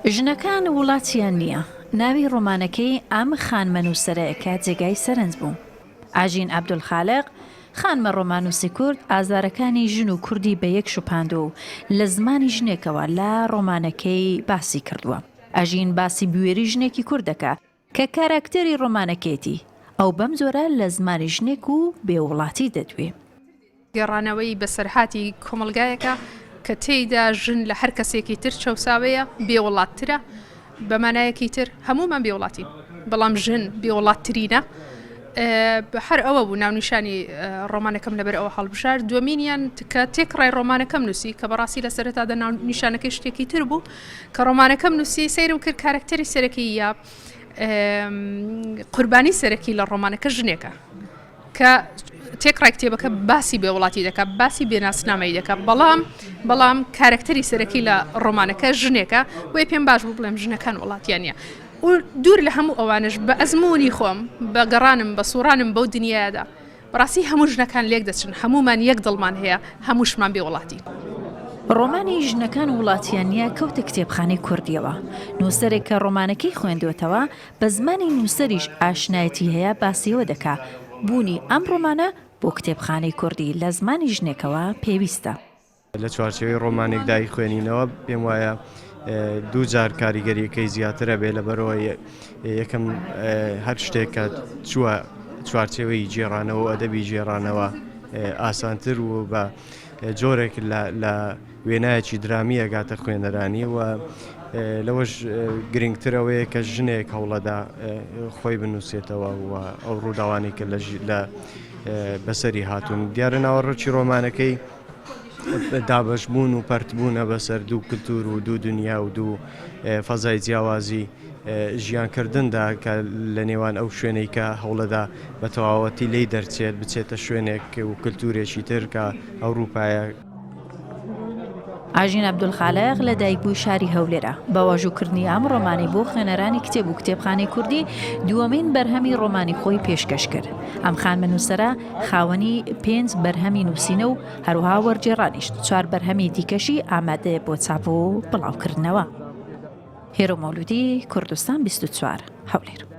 ژنەکان وڵاتیان نییە. ناوی ڕۆمانەکەی ئەم خانمە نووسەرەیەکە جێگای سەرنج بوو. ئاژین عەبدولخالق خانمە ڕۆمانووسی کورد ئازارەکانی ژن و کوردی بە یەک شوپاندووە و لە زمانی ژنێکەوە لە ڕۆمانەکەی باسی کردووە. ئاژین باسی بوێری ژنێکی کوردەکە کە کاراکتەری ڕۆمانەکەیەتی ئەو بەم جۆرە لە زمانی ژنێک و بێوڵاتی دەدوێ. گەڕانەوەی بەسەرهاتی کۆمەلگایەکە کە تێیدا ژن لە هەر کەسێکی تر چەساوەیە بێوڵاتترە بەمانایەکی تر هەمومان بێوڵاتی بەڵام ژن بێوڵاتترینە بە هەر ئەوە بوو ناونیشانی ڕۆمانەکەم لەبەر ئەوە هەڵبژار. دووەمینیان کە تێکڕای ڕۆمانەکەم نووسی کە بەڕاستی لە سەرەتادا ناونیشانەکەی شتێکی تر بوو کە ڕۆمانەکەم نووسی سەیرم کرد کارکتەری سەرەکی یا قوربانی سەرەکی لە ڕۆمانەکە ژنێکە کە تێکڕای کتێبەکە باسی بێوڵاتی دەکات باسی بێناسنامەی دەکات بەڵام کارکتەری سەرەکی لە ڕۆمانەکە ژنێکە بۆی پێم باش بوو بڵێم ژنەکان وڵاتیان نیە و دوور لە هەموو ئەوانش بە ئەزمموی خۆم بە گەڕانم بە سوڕانم بەو دنیادا بەڕاستی هەموو ژنەکان لێک دەچن هەمومان یەک دڵمان هەیە هەمووشمان بێوڵاتی. ڕۆمانی ژنەکان وڵاتیان نیە کەوتە کتێبخانەی کوردیەوە. نووسەرێک کە ڕۆمانەکەی خوێندوێتەوە بە زمانی نووسەریش ئاشنایەتی هەیە باسیەوە دەکا بوونی ئەم ڕۆمانە بۆ کتێبخانەی کوردی لە زمانی ژنێکەوە پێویستە. لە چوارچێوەی ڕۆمانێک دای خوێنینەوە پێم وایە دوو جار کاریگەریەکەی زیاترە بێ لەبەرەوە یەکەم هەر شتێک کە چووە چوارچێوەی جێڕانەوە و ئەدەبی جێڕانەوە ئاسانتر و بە جۆرێک لە وێنایەکی درامی ئەگاتە خوێنەرانی و لەوەش گرنگترەوەیە کە ژنێک هەوڵەدا خۆی بنووسێتەوە و ئەو ڕووداوانی کە لە بەسەری هاتوون. دیارە ناوەڕۆکی ڕۆمانەکەی دابەشبوون و پەرتبوونە بەسەر دوو کلتور و دوو دنیا و دوو فەزای جیاوازی ژیانکردندا کە لە نێوان ئەو شوێنەی کە هەوڵەدا بە تەواوەتی لی دەرچێت بچێتە شوێنێک و کلتورێکی تر کە ئەوروپایە. ئاژین عەبدولخالق لە دایکبووی شاری هەولێرە بە واژووکردنی ئەم ڕۆمانی بۆ خوێنەرانی کتێب و کتێبخانەی کوردی دووەمین بەرهەمی ڕۆمانی خۆی پێشکەش کرد. ئەم خانمە نووسەرە خاوەنی 5 بەرهەمی نووسینە و هەروها وەرجێڕانیشت 4 بەرهەمی دیکەشی ئامادەیە بۆ چاپ و بڵاوکردنەوە. هێرۆ مەولودی، کوردستان 24 هەولێر.